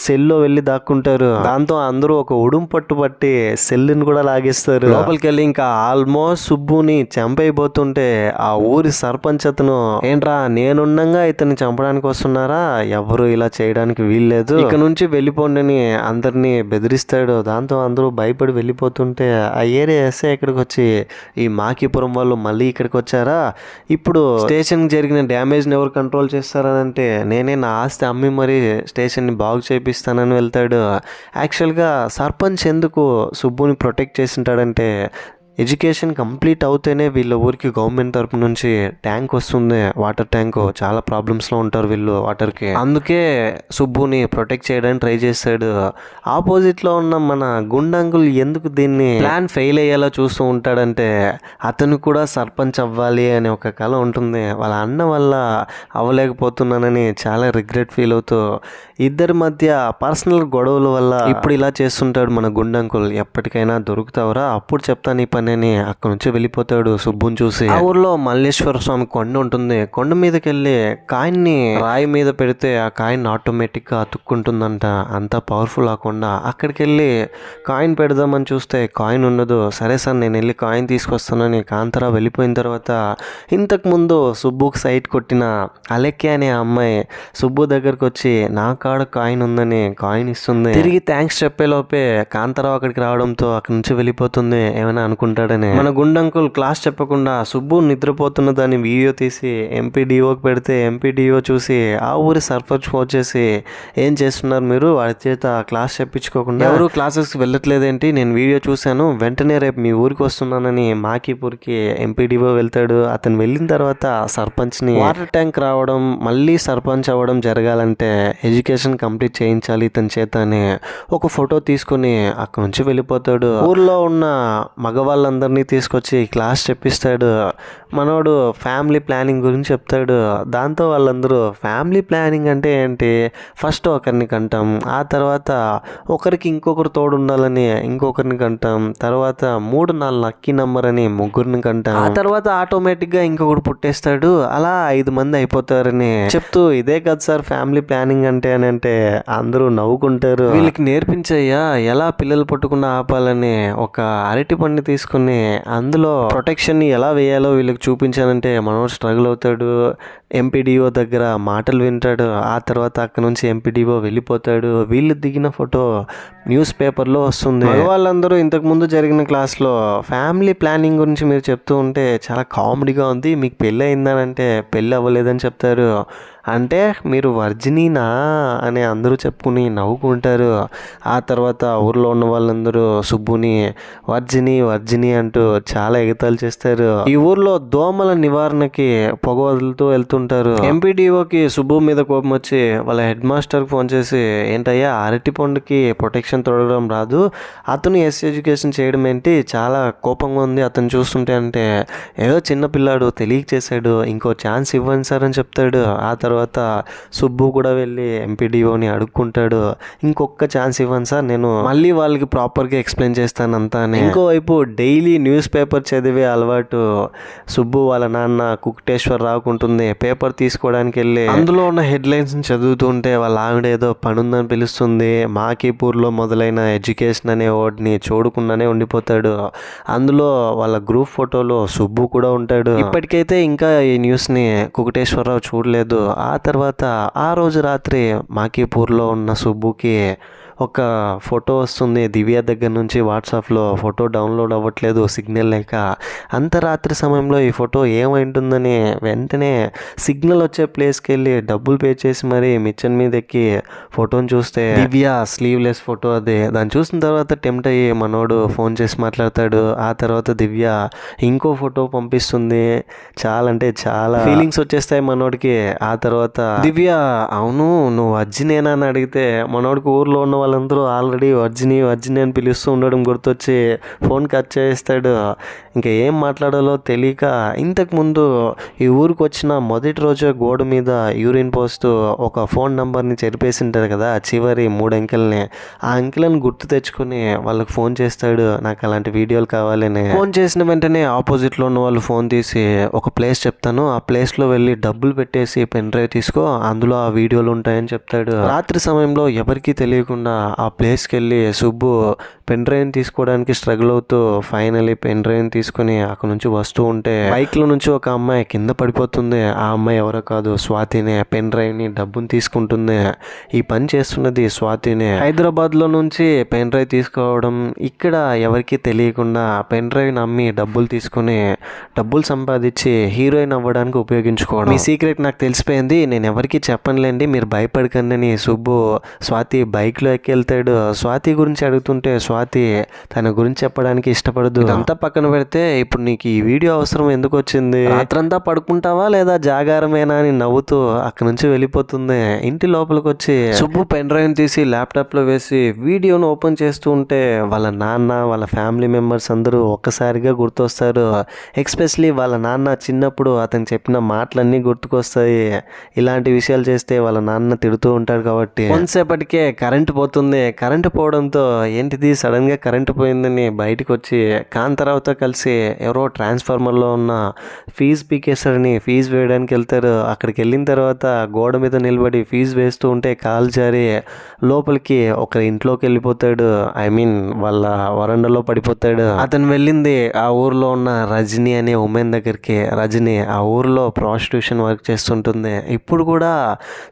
సెల్లో వెళ్ళి దాక్కుంటారు. దాంతో అందరూ ఒక ఉడుం పట్టి సెల్లుని కూడా లాగేస్తారు. లోపలికి వెళ్ళి ఇంకా ఆల్మోస్ట్ సుబ్బుని చంపైపోతుంటే ఆ ఊరి సర్పంచ్ అతను ఏంట్రా నేనుండగా ఇతన్ని చంపడానికి వస్తున్నారా, ఎవరు ఇలా చేయడానికి వీల్లేదు, ఇక నుంచి వెళ్ళిపోండి అని అందరినీ బెదిరిస్తాడు. దాంతో అందరూ భయపడి వెళ్ళిపోతుంటే ఆ ఏరియా ఎస్ఐ ఇక్కడికి వచ్చి ఈ మాకీపురం వాళ్ళు మళ్ళీ ఇక్కడికి వచ్చారా, ఇప్పుడు స్టేషన్ జరిగిన డ్యామేజ్ని ఎవరు కంట్రోల్ చేస్తారని అంటే నేనే నా ఆస్తి అమ్మి మరీ స్టేషన్ని బాగు చేపిస్తానని వెళ్తాడు. యాక్చువల్గా సర్పంచ్ ఎందుకు సుబ్బుని ప్రొటెక్ట్ చేసింటాడంటే ఎడ్యుకేషన్ కంప్లీట్ అవుతేనే వీళ్ళ ఊరికి గవర్నమెంట్ తరపు నుంచి ట్యాంక్ వస్తుంది, వాటర్ ట్యాంక్. చాలా ప్రాబ్లమ్స్లో ఉంటారు వీళ్ళు వాటర్కి. అందుకే సుబ్బుని ప్రొటెక్ట్ చేయడానికి ట్రై చేస్తాడు. ఆపోజిట్లో ఉన్న మన గుండంకుల్ ఎందుకు దీన్ని ప్లాన్ ఫెయిల్ అయ్యేలా చూస్తూ ఉంటాడంటే అతను కూడా సర్పంచ్ అవ్వాలి అనే ఒక కళ ఉంటుంది. వాళ్ళ అన్న వల్ల అవ్వలేకపోతున్నానని చాలా రిగ్రెట్ ఫీల్ అవుతూ ఇద్దరి మధ్య పర్సనల్ గొడవల వల్ల ఇప్పుడు ఇలా చేస్తుంటాడు మన గుండంకుల్. ఎప్పటికైనా దొరుకుతావురా, అప్పుడు చెప్తాను ఈ పని అని అక్కడ నుంచి వెళ్ళిపోతాడు సుబ్బుని చూసి. ఆ ఊర్లో మల్లేశ్వర స్వామి కొండ ఉంటుంది. కొండ మీదకి వెళ్ళి కాయిన్ని రాయి మీద పెడితే ఆ కాయిన్ ఆటోమేటిక్గా అతుక్కుంటుందంట. అంత పవర్ఫుల్ ఆ కొండ. అక్కడికి వెళ్ళి కాయిన్ పెడదామని చూస్తే కాయిన్ ఉండదు. సరే సార్ నేను వెళ్ళి కాయిన్ తీసుకొస్తానని కాంతారా వెళ్ళిపోయిన తర్వాత ఇంతకుముందు సుబ్బుకి సైట్ కొట్టిన అలెక్కి అనే అమ్మాయి సుబ్బు దగ్గరకు వచ్చి నా కాడ కాయిన్ ఉందని కాయిన్ ఇస్తుంది. తిరిగి థ్యాంక్స్ చెప్పేలోపే కాంతారావు అక్కడికి రావడంతో అక్కడి నుంచి వెళ్ళిపోతుంది ఏమైనా అనుకుంటాడని. మన గుండంకుల్ క్లాస్ చెప్పకుండా సుబ్బు నిద్రపోతున్న దాన్ని వీడియో తీసి ఎంపీడీఓకి పెడితే ఎంపీడీఓ చూసి ఆ ఊరి సర్పంచ్ ఫోన్ చేసి ఏం చేస్తున్నారు మీరు, వాడి చేత క్లాస్ చెప్పించుకోకుండా ఎవరు క్లాసెస్కి వెళ్ళట్లేదేంటి, నేను వీడియో చూశాను, వెంటనే రేపు మీ ఊరికి వస్తున్నానని మాకీపూర్కి ఎంపీడీఓ వెళ్తాడు. అతను వెళ్ళిన తర్వాత సర్పంచ్ని వాటర్ ట్యాంక్ రావడం మళ్ళీ సర్పంచ్ అవ్వడం జరగాలంటే ఎడ్యుకేషన్ కంప్లీట్ చేయించాలి ఇతని చేత అని ఒక ఫోటో తీసుకుని అక్కడ నుంచి వెళ్ళిపోతాడు. ఊర్లో ఉన్న మగవాళ్ళందరినీ తీసుకొచ్చి క్లాస్ చెప్పిస్తాడు. మనోడు ఫ్యామిలీ ప్లానింగ్ గురించి చెప్తాడు. దాంతో వాళ్ళందరూ ఫ్యామిలీ ప్లానింగ్ అంటే ఏంటి, ఫస్ట్ ఒకరిని కంటాం, ఆ తర్వాత ఒకరికి ఇంకొకరు తోడు ఉండాలని ఇంకొకరిని కంటాం, తర్వాత 3-4 లక్కీ నెంబర్ అని ముగ్గురిని కంటాం, ఆ తర్వాత ఆటోమేటిక్గా ఇంకొకరు పుట్టేస్తాడు. అలా 5 మంది అయిపోతారని చెప్తూ ఇదే కదా సార్ ఫ్యామిలీ ప్లానింగ్ అంటే అని అంటే అందరూ నవ్వుకుంటారు. వీళ్ళకి నేర్పించయ్యా ఎలా పిల్లలు పట్టుకున్న ఆపాలని ఒక అరటి పండు తీసుకుని అందులో ప్రొటెక్షన్ ని ఎలా వేయాలో వీళ్ళకి చూపించానంటే మనోడు స్ట్రగుల్ అవుతాడు. ఎంపీడీఓ దగ్గర మాటలు వింటాడు. ఆ తర్వాత అక్కడ నుంచి ఎంపీడీఓ వెళ్ళిపోతాడు. వీళ్ళు దిగిన ఫోటో న్యూస్ పేపర్లో వస్తుంది. వాళ్ళందరూ ఇంతకుముందు జరిగిన క్లాస్లో ఫ్యామిలీ ప్లానింగ్ గురించి మీరు చెప్తూ ఉంటే చాలా కామెడీగా ఉంది, మీకు పెళ్ళి అయిందనంటే పెళ్ళి అవ్వలేదని చెప్తారు. అంటే మీరు వర్జినీనా అని అందరూ చెప్పుకుని నవ్వుకుంటారు. ఆ తర్వాత ఊర్లో ఉన్న వాళ్ళందరూ సుబ్బుని వర్జిని అంటూ చాలా ఎగతాళి చేస్తారు. ఈ ఊర్లో దోమల నివారణకి పొగ వదులుతూ వెళ్తుంటారు. ఎంపీడీఓకి సుబ్బు మీద కోపం వచ్చి వాళ్ళ హెడ్ మాస్టర్కి ఫోన్ చేసి ఏంటయ్యా అరటి పండుకి ప్రొటెక్షన్ తొడగడం రాదు, అతను ఎడ్యుకేషన్ చేయడం ఏంటి, చాలా కోపంగా ఉంది అతను చూస్తుంటే అంటే ఏదో చిన్న పిల్లాడు తెలియక చేశాడు, ఇంకో ఛాన్స్ ఇవ్వండి సార్ అని చెప్తాడు. ఆ తర్వాత సుబ్బు కూడా వెళ్ళి ఎంపీడీఓని అడుక్కుంటాడు, ఇంకొక ఛాన్స్ ఇవ్వండి సార్, నేను మళ్ళీ వాళ్ళకి ప్రాపర్గా ఎక్స్ప్లెయిన్ చేస్తాను అంతా అని. ఇంకోవైపు డైలీ న్యూస్ పేపర్ చదివే అలవాటు సుబ్బు వాళ్ళ నాన్న కుక్టేశ్వరరావుకు ఉంటుంది. పేపర్ తీసుకోవడానికి వెళ్ళి అందులో ఉన్న హెడ్లైన్స్ని చదువుతుంటే వాళ్ళ ఆవిడ ఏదో పనుందని పిలుస్తుంది. మాకీపూర్లో మొదలైన ఎడ్యుకేషన్ అనే వాడిని చూడకుండానే ఉండిపోతాడు. అందులో వాళ్ళ గ్రూప్ ఫోటోలో సుబ్బు కూడా ఉంటాడు. ఇప్పటికైతే ఇంకా ఈ న్యూస్ని కుక్టేశ్వరరావు చూడలేదు. ఆ తర్వాత ఆ రోజు రాత్రి మాకీపూర్లో ఉన్న సుబ్బుకి ఒక ఫోటో వస్తుంది దివ్య దగ్గర నుంచి. వాట్సాప్లో ఫోటో డౌన్లోడ్ అవ్వట్లేదు సిగ్నల్ లేక. అంత రాత్రి సమయంలో ఈ ఫోటో ఏమైంటుందని వెంటనే సిగ్నల్ వచ్చే ప్లేస్కి వెళ్ళి డబ్బులు పే చేసి మరీ మిచ్చన్ మీద ఎక్కి ఫోటోని చూస్తే దివ్య స్లీవ్లెస్ ఫోటో అదే. దాన్ని చూసిన తర్వాత టెంప్ట్ అయ్యి మనోడు ఫోన్ చేసి మాట్లాడతాడు. ఆ తర్వాత దివ్య ఇంకో ఫోటో పంపిస్తుంది. చాలా అంటే చాలా ఫీలింగ్స్ వచ్చేస్తాయి మనోడికి. ఆ తర్వాత దివ్య అవును నువ్వు వర్జినేనా అని అడిగితే మనోడికి ఊర్లో ఉన్న వాళ్ళందరూ ఆల్రెడీ వర్జిని అని పిలుస్తూ ఉండడం గుర్తొచ్చి ఫోన్ కట్ చేస్తాడు. ఇంకా ఏం మాట్లాడాలో తెలియక ఇంతకుముందు ఈ ఊరికి వచ్చిన మొదటి రోజు గోడ మీద యూరిన్ పోస్తూ ఒక ఫోన్ నంబర్ని చెరిపేసి ఉంటారు కదా చివరి 3 అంకెల్ని. ఆ అంకెలను గుర్తు తెచ్చుకొని వాళ్ళకి ఫోన్ చేస్తాడు, నాకు అలాంటి వీడియోలు కావాలని. ఫోన్ చేసిన వెంటనే ఆపోజిట్లో ఉన్న వాళ్ళు ఫోన్ తీసి ఒక ప్లేస్ చెప్తాను, ఆ ప్లేస్లో వెళ్ళి డబ్బులు పెట్టేసి పెన్ డ్రైవ్ తీసుకో, అందులో ఆ వీడియోలు ఉంటాయని చెప్తాడు. రాత్రి సమయంలో ఎవరికీ తెలియకుండా ఆ ప్లేస్కి వెళ్ళి సుబ్బు పెన్ డ్రైవ్ని తీసుకోవడానికి స్ట్రగుల్ అవుతూ ఫైనలీ పెన్ డ్రైవ్ని తీసుకుని అక్కడ నుంచి వస్తూ ఉంటే బైక్లో నుంచి ఒక అమ్మాయి కింద పడిపోతుంది. ఆ అమ్మాయి ఎవరో కాదు స్వాతినే. పెన్ డ్రైవ్ని డబ్బుని తీసుకుంటుంది. ఈ పని చేస్తున్నది స్వాతినే. హైదరాబాద్లో నుంచి పెన్ డ్రైవ్ తీసుకోవడం, ఇక్కడ ఎవరికీ తెలియకుండా పెన్ డ్రైవ్ని అమ్మి డబ్బులు తీసుకుని డబ్బులు సంపాదించి హీరోయిన్ అవ్వడానికి ఉపయోగించుకోవడం. మీ సీక్రెట్ నాకు తెలిసిపోయింది, నేను ఎవరికి చెప్పనులేండి, మీరు భయపడకండి అని సుబ్బు స్వాతి బైక్లో ఎక్కి దగ్గరికి వెళ్తాడు. స్వాతి గురించి అడుగుతుంటే స్వాతి తన గురించి చెప్పడానికి ఇష్టపడదు. అంతా పక్కన పెడితే ఇప్పుడు నీకు ఈ వీడియో అవసరం ఎందుకు వచ్చింది, రాత్రంతా పడుకుంటావా లేదా జాగారమేనా అని నవ్వుతూ అక్కడ నుంచి వెళ్ళిపోతుంది. ఇంటి లోపలికి వచ్చి సుబ్బు పెన్ డ్రైవ్ తీసి ల్యాప్టాప్ లో వేసి వీడియోను ఓపెన్ చేస్తూ ఉంటే వాళ్ళ నాన్న వాళ్ళ ఫ్యామిలీ మెంబర్స్ అందరూ ఒక్కసారిగా గుర్తొస్తారు. ఎక్స్పెషలీ వాళ్ళ నాన్న చిన్నప్పుడు అతను చెప్పిన మాటలన్నీ గుర్తుకొస్తాయి. ఇలాంటి విషయాలు చేస్తే వాళ్ళ నాన్న తిడుతూ ఉంటాడు కాబట్టి. కొంతసేపటికే కరెంటు పోతుంది. కరెంటు పోవడంతో ఏంటిది సడన్ గా కరెంటు పోయిందని బయటకు వచ్చి కాంతారావుతో కలిసి ఎవరో ట్రాన్స్ఫార్మర్ లో ఉన్న ఫీజు పీకేసరని ఫీజు వేయడానికి వెళ్తారు. అక్కడికి వెళ్ళిన తర్వాత గోడ మీద నిలబడి ఫీజు వేస్తూ ఉంటే కాలు జారి లోపలికి ఒక ఇంట్లోకి వెళ్ళిపోతాడు. ఐ మీన్ వాళ్ళ వరండాలో పడిపోతాడు. అతను వెళ్ళింది ఆ ఊర్లో ఉన్న రజని అనే ఉమెన్ దగ్గరికి. రజని ఆ ఊర్లో ప్రాస్టిట్యూషన్ వర్క్ చేస్తుంటుంది. ఇప్పుడు కూడా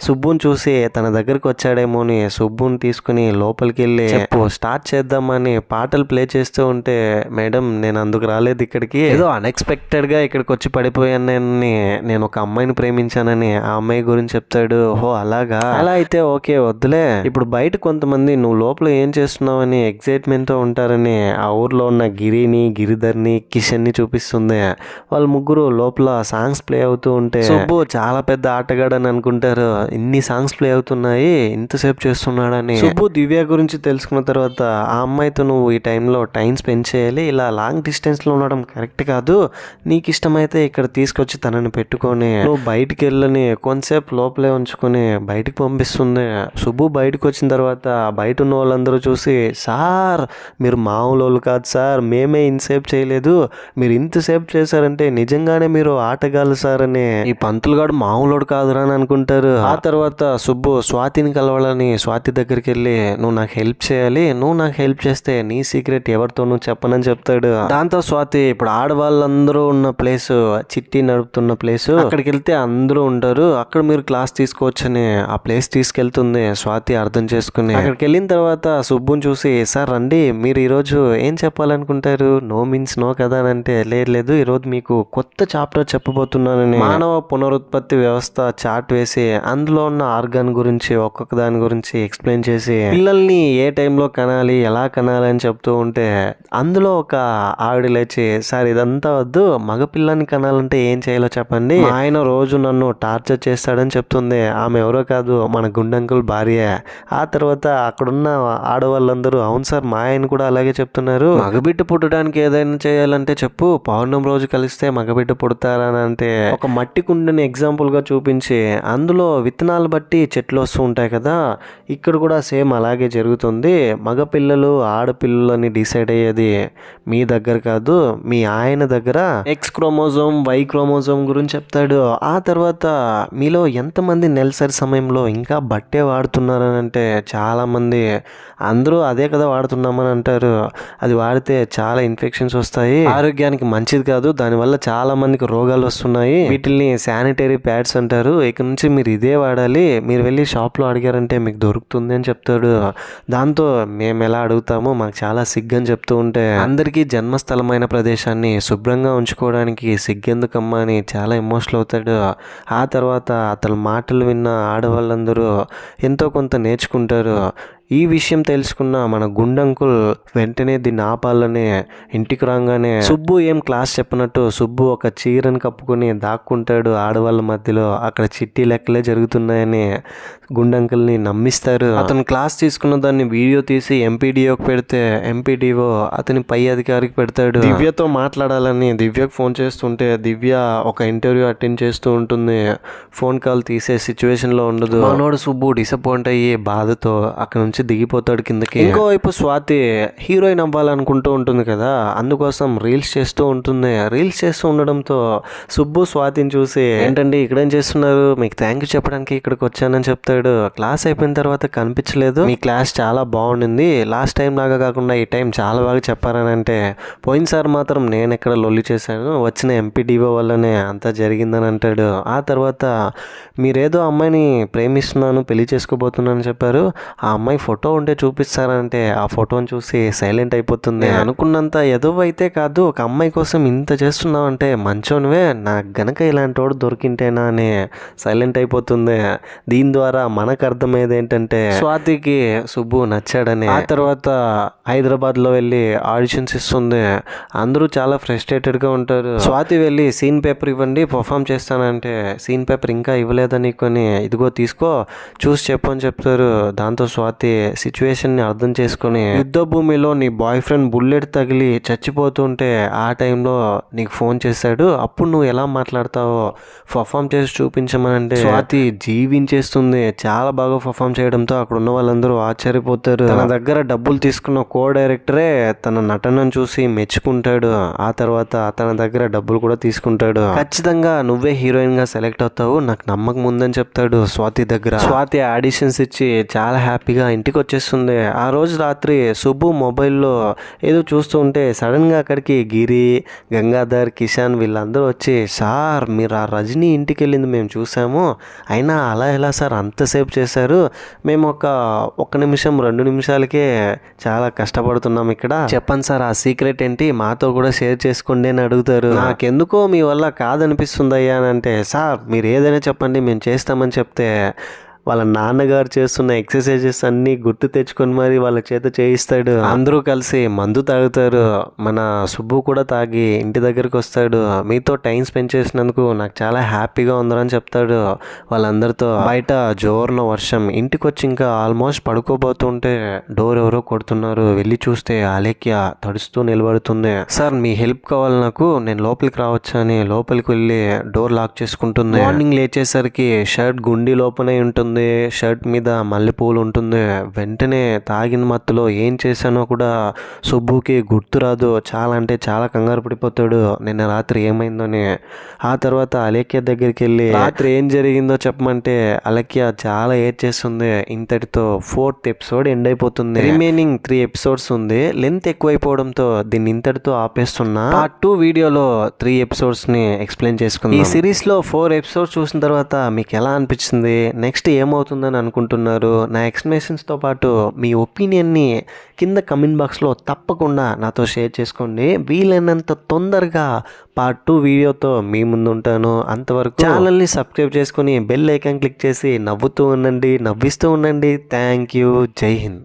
సుబ్బుని చూసి తన దగ్గరికి వచ్చాడేమో అని సుబ్బుని తీసుకుని లోపలికి వెళ్ళి చెప్పు స్టార్ట్ చేద్దామని పాటలు ప్లే చేస్తూ ఉంటే, మేడం నేను అందుకు రాలేదు ఇక్కడికి, ఏదో అన్ఎక్స్పెక్టెడ్ గా ఇక్కడికి వచ్చి పడిపోయానని, నేను ఒక అమ్మాయిని ప్రేమించానని ఆ అమ్మాయి గురించి చెప్తాడు. ఓహో అలాగా, అలా అయితే ఓకే వద్దులే. ఇప్పుడు బయట కొంతమంది నువ్వు లోపల ఏం చేస్తున్నావని ఎక్సైట్మెంట్ తో ఉంటారని ఆ ఊర్లో ఉన్న గిరిని, గిరిధర్ని, కిషన్ ని చూపిస్తుంది. వాళ్ళ ముగ్గురు లోపల సాంగ్స్ ప్లే అవుతూ ఉంటే సుబ్బు చాలా పెద్ద ఆటగాడని అనుకుంటారు. ఇన్ని సాంగ్స్ ప్లే అవుతున్నాయి, ఇంతసేపు చేస్తున్నాడని. సుబ్బు దివ్య గురించి తెలుసుకున్న తర్వాత ఆ అమ్మాయితో నువ్వు ఈ టైంలో టైం స్పెండ్ చేయాలి, ఇలా లాంగ్ డిస్టెన్స్ లో ఉండడం కరెక్ట్ కాదు, నీకు ఇష్టమైతే ఇక్కడ తీసుకొచ్చి తనని పెట్టుకొని నువ్వు బయటికి వెళ్ళని కొంతసేపు లోపలే ఉంచుకొని బయటికి పంపిస్తుంది. సుబ్బు బయటకు వచ్చిన తర్వాత బయట ఉన్న వాళ్ళందరూ చూసి, సార్ మీరు మామూలు వాళ్ళు కాదు సార్, మేమే ఇంతసేపు చేయలేదు, మీరు ఇంతసేపు చేశారంటే నిజంగానే మీరు ఆటగాళ్ళు సార్ అని. ఈ పంతులుగాడు మామూలుడు కాదురా అని అనుకుంటారు. ఆ తర్వాత సుబ్బు స్వాతిని కలవాలని స్వాతి దగ్గరికి వెళ్ళి నువ్వు నాకు హెల్ప్ చేయాలి, నువ్వు నాకు హెల్ప్ చేస్తే నీ సీక్రెట్ ఎవరితో నువ్వు చెప్పనని చెప్తాడు. దాంతో స్వాతి ఇప్పుడు ఆడవాళ్ళందరూ ఉన్న ప్లేస్, చిట్టి నడుపుతున్న ప్లేస్, అక్కడికి వెళ్తే అందరూ ఉంటారు, అక్కడ మీరు క్లాస్ తీసుకోవచ్చని ఆ ప్లేస్ తీసుకెళ్తుంది స్వాతి అర్థం చేసుకుని. అక్కడికి వెళ్ళిన తర్వాత సుబ్బుని చూసి, సార్ రండి మీరు ఈరోజు ఏం చెప్పాలనుకుంటారు, నో మీన్స్ నో కదా అని అంటే, లేదు ఈరోజు మీకు కొత్త చాప్టర్ చెప్పబోతున్నానని మానవ పునరుత్పత్తి వ్యవస్థ చార్ట్ వేసి అందులో ఉన్న ఆర్గాన్ గురించి ఒక్కొక్క దాని గురించి ఎక్స్ప్లెయిన్ చేసి పిల్లల్ని ఏ టైంలో కనాలి ఎలా కనాలి అని చెప్తూ ఉంటే అందులో ఒక ఆవిడ లేచి, సార్ ఇదంతా వద్దు, మగపిల్లని కనాలంటే ఏం చేయాలో చెప్పండి, ఆయన రోజు నన్ను టార్చర్ చేస్తాడని చెప్తుంది. ఆమె ఎవరో కాదు మన గుండంకుల్ భార్య. ఆ తర్వాత అక్కడున్న ఆడవాళ్ళందరూ అవును సార్ మా ఆయన కూడా అలాగే చెప్తున్నారు, మగబిడ్డ పుట్టడానికి ఏదైనా చేయాలంటే చెప్పు, పౌర్ణమి రోజు కలిస్తే మగబిడ్డ పుడతారని అంటే ఒక మట్టి కుండని ఎగ్జాంపుల్ గా చూపించి అందులో విత్తనాలు బట్టి చెట్లు వస్తూ ఉంటాయి కదా, ఇక్కడ కూడా సేమ్ అలాగే జరుగుతుంది, మగపిల్లలు ఆడపిల్లలని డిసైడ్ అయ్యేది మీ దగ్గర కాదు మీ ఆయన దగ్గర, ఎక్స్ క్రోమోజోమ్ వై క్రోమోజోమ్ గురించి చెప్తాడు. ఆ తర్వాత మీలో ఎంతమంది నెలసరి సమయంలో ఇంకా బట్టే వాడుతున్నారని అంటే చాలా మంది, అందరూ అదే కదా వాడుతున్నామని అంటారు, అది వాడితే చాలా ఇన్ఫెక్షన్స్ వస్తాయి, ఆరోగ్యానికి మంచిది కాదు, దానివల్ల చాలా మందికి రోగాలు వస్తున్నాయి, వీటిల్ని శానిటరీ ప్యాడ్స్ అంటారు, ఇక నుంచి మీరు ఇదే వాడాలి, మీరు వెళ్ళి షాప్లో అడిగారంటే మీకు దొరుకుతుంది అని చెప్తాడు. దాంతో మేము ఎలా అడుగుతామో మాకు చాలా సిగ్గు అని చెప్తూ ఉంటే, అందరికీ జన్మస్థలమైన ప్రదేశాన్ని శుభ్రంగా ఉంచుకోవడానికి సిగ్గెందుకమ్మా అని చాలా ఎమోషనల్ అవుతాడు. ఆ తర్వాత అతని మాటలు విన్న ఆడవాళ్ళందరూ ఎంతో కొంత నేర్చుకుంటారు. ఈ విషయం తెలుసుకున్న మన గుండంకుల్ వెంటనే దీన్ని ఆపాలని ఇంటికి రాగానే సుబ్బు ఏం క్లాస్ చెప్పినట్టు సుబ్బు ఒక చీరను కప్పుకొని దాక్కుంటాడు ఆడవాళ్ళ మధ్యలో. అక్కడ చిట్టి లెక్కలే జరుగుతున్నాయని గుండంకుల్ని నమ్మిస్తారు. అతను క్లాస్ తీసుకున్న దాన్ని వీడియో తీసి ఎంపీడీఓకి పెడితే ఎంపీడీఓ అతని పై అధికారికి పెడతాడు. దివ్యతో మాట్లాడాలని దివ్యకు ఫోన్ చేస్తుంటే దివ్య ఒక ఇంటర్వ్యూ అటెండ్ చేస్తూ ఉంటుంది. ఫోన్ కాల్ తీసే సిచ్యువేషన్ లో ఉండదు. మనోడు సుబ్బు డిసప్పాయింట్ అయ్యి బాధతో అక్కడ నుంచి దిగిపోతాడు కిందకి. ఇంకోవైపు స్వాతి హీరోయిన్ అవ్వాలనుకుంటూ ఉంటుంది కదా, అందుకోసం రీల్స్ చేస్తూ ఉంటుంది. రీల్స్ చేస్తూ ఉండడంతో సుబ్బు స్వాతిని చూసి, ఏంటండి ఇక్కడేం చేస్తున్నారు, మీకు థ్యాంక్ యూ చెప్పడానికి ఇక్కడికి వచ్చానని చెప్తాడు. క్లాస్ అయిపోయిన తర్వాత కనిపించలేదు, మీ క్లాస్ చాలా బాగుండింది, లాస్ట్ టైం లాగా కాకుండా ఈ టైం చాలా బాగా చెప్పారని అంటే, పోయినసారి మాత్రం నేను ఎక్కడ లొల్లి చేశాను, వచ్చిన ఎంపీడీఓ వల్లనే అంతా జరిగిందని అంటాడు. ఆ తర్వాత మీరేదో అమ్మాయిని ప్రేమిస్తున్నాను పెళ్లి చేసుకోబోతున్నాను చెప్పారు, ఆ అమ్మాయి ఫోటో ఉంటే చూపిస్తారంటే ఆ ఫోటోని చూసి సైలెంట్ అయిపోతుంది. అనుకున్నంత ఎదువైతే కాదు, ఒక అమ్మాయి కోసం ఇంత చేస్తున్నావు అంటే మంచోనివే, నాకు గనక ఇలాంటి వాడు దొరికింటేనా అని సైలెంట్ అయిపోతుంది. దీని ద్వారా మనకు అర్థమయ్యేది ఏంటంటే స్వాతికి సుబ్బు నచ్చాడని. ఆ తర్వాత హైదరాబాద్లో వెళ్ళి ఆడిషన్స్ ఇస్తుంది. అందరూ చాలా ఫ్రస్ట్రేటెడ్గా ఉంటారు. స్వాతి వెళ్ళి సీన్ పేపర్ ఇవ్వండి పర్ఫామ్ చేస్తానంటే సీన్ పేపర్ ఇంకా ఇవ్వలేదని కొని ఇదిగో తీసుకో చూసి చెప్పు అని చెప్తారు. దాంతో స్వాతి సిచ్యువేషన్ని అర్థం చేసుకొని యుద్ధ భూమిలో నీ బాయ్ ఫ్రెండ్ బుల్లెట్ తగిలి చచ్చిపోతుంటే ఆ టైంలో నీకు ఫోన్ చేశాడు, అప్పుడు నువ్వు ఎలా మాట్లాడతావో పర్ఫామ్ చేసి చూపించమనంటే స్వాతి జీవించేస్తుంది. చాలా బాగా పర్ఫామ్ చేయడంతో అక్కడ ఉన్న వాళ్ళందరూ ఆశ్చర్యపోతారు. తన దగ్గర డబ్బులు తీసుకున్న కో డైరెక్టరే తన నటనను చూసి మెచ్చుకుంటాడు. ఆ తర్వాత తన దగ్గర డబ్బులు కూడా తీసుకుంటాడు. ఖచ్చితంగా నువ్వే హీరోయిన్ గా సెలెక్ట్ అవుతావు, నాకు నమ్మకం ఉందని చెప్తాడు స్వాతి దగ్గర. స్వాతి ఆడిషన్స్ ఇచ్చి చాలా హ్యాపీగా ఇంటికి వచ్చేస్తుంది. ఆ రోజు రాత్రి సుబ్బు మొబైల్లో ఏదో చూస్తూ ఉంటే సడన్గా అక్కడికి గిరి, గంగాధర్, కిషాన్ వీళ్ళందరూ వచ్చి, సార్ మీరు ఆ రజనీ ఇంటికి వెళ్ళింది మేము చూసాము, అయినా అలా ఎలా సార్ అంతసేపు చేశారు, మేము ఒక నిమిషం 2 నిమిషాలకే చాలా కష్టపడుతున్నాం ఇక్కడ, చెప్పండి సార్ ఆ సీక్రెట్ ఏంటి మాతో కూడా షేర్ చేసుకోండి అని అడుగుతారు. నాకెందుకో మీ వల్ల కాదనిపిస్తుందయ్యా అని అంటే, సార్ మీరు ఏదైనా చెప్పండి మేము చేస్తామని చెప్తే వాళ్ళ నాన్నగారు చేస్తున్న ఎక్సర్సైజెస్ అన్నీ గుర్తు తెచ్చుకొని మరి వాళ్ళ చేత చేయిస్తాడు. అందరూ కలిసి మందు తాగుతారు. మన సుబ్బు కూడా తాగి ఇంటి దగ్గరికి వస్తాడు. మీతో టైం స్పెండ్ చేసినందుకు నాకు చాలా హ్యాపీగా ఉందని చెప్తాడు వాళ్ళందరితో. బయట జోరున వర్షం. ఇంటికి వచ్చి ఇంకా ఆల్మోస్ట్ పడుకోబోతుంటే డోర్ ఎవరో కొడుతున్నారు. వెళ్ళి చూస్తే అలేఖ్య తడుస్తూ నిలబడుతుంది. సార్ మీ హెల్ప్ కావాలి నాకు, నేను లోపలికి రావచ్చా అని లోపలికి వెళ్ళి డోర్ లాక్ చేసుకుంటుంది. మార్నింగ్ లేచేసరికి షర్ట్ గుండీ లోపలే ఉంటుంది. షర్ట్ మీద మల్లెపూలు ఉంటుంది. వెంటనే తాగిన మత్తులో ఏం చేశానో కూడా సుబ్బుకి గుర్తురాదు. చాలా అంటే చాలా కంగారు పడిపోతాడు నిన్న రాత్రి ఏమైందని. ఆ తర్వాత అలేఖ్య దగ్గరికి వెళ్ళి రాత్రి ఏం జరిగిందో చెప్పమంటే అలేఖ్య చాలా ఏడ్చేస్తుంది. ఇంతటితో 4th ఎపిసోడ్ ఎండ్ అయిపోతుంది. రిమైనింగ్ 3 ఎపిసోడ్స్ ఉంది. లెంత్ ఎక్కువైపోవడంతో దీన్ని ఇంతటితో ఆపేస్తున్నా. పార్ట్ 2 వీడియోలో 3 ఎపిసోడ్స్ ని ఎక్స్ప్లెయిన్ చేసుకుందాం. ఈ సిరీస్ లో 4 ఎపిసోడ్స్ చూసిన తర్వాత మీకు ఎలా అనిపించింది, నెక్స్ట్ ఏమవుతుందని అనుకుంటున్నారు, నా ఎక్స్ప్లెనేషన్స్తో పాటు మీ ఒపీనియన్ని కింద కమెంట్ బాక్స్లో తప్పకుండా నాతో షేర్ చేసుకోండి. వీలైనంత తొందరగా పార్ట్ 2 వీడియోతో మీ ముందు ఉంటాను. అంతవరకు ఛానల్ని సబ్స్క్రైబ్ చేసుకొని బెల్ ఐకాన్ క్లిక్ చేసి నవ్వుతూ ఉండండి, నవ్విస్తూ ఉండండి. Thank you. జై హింద్.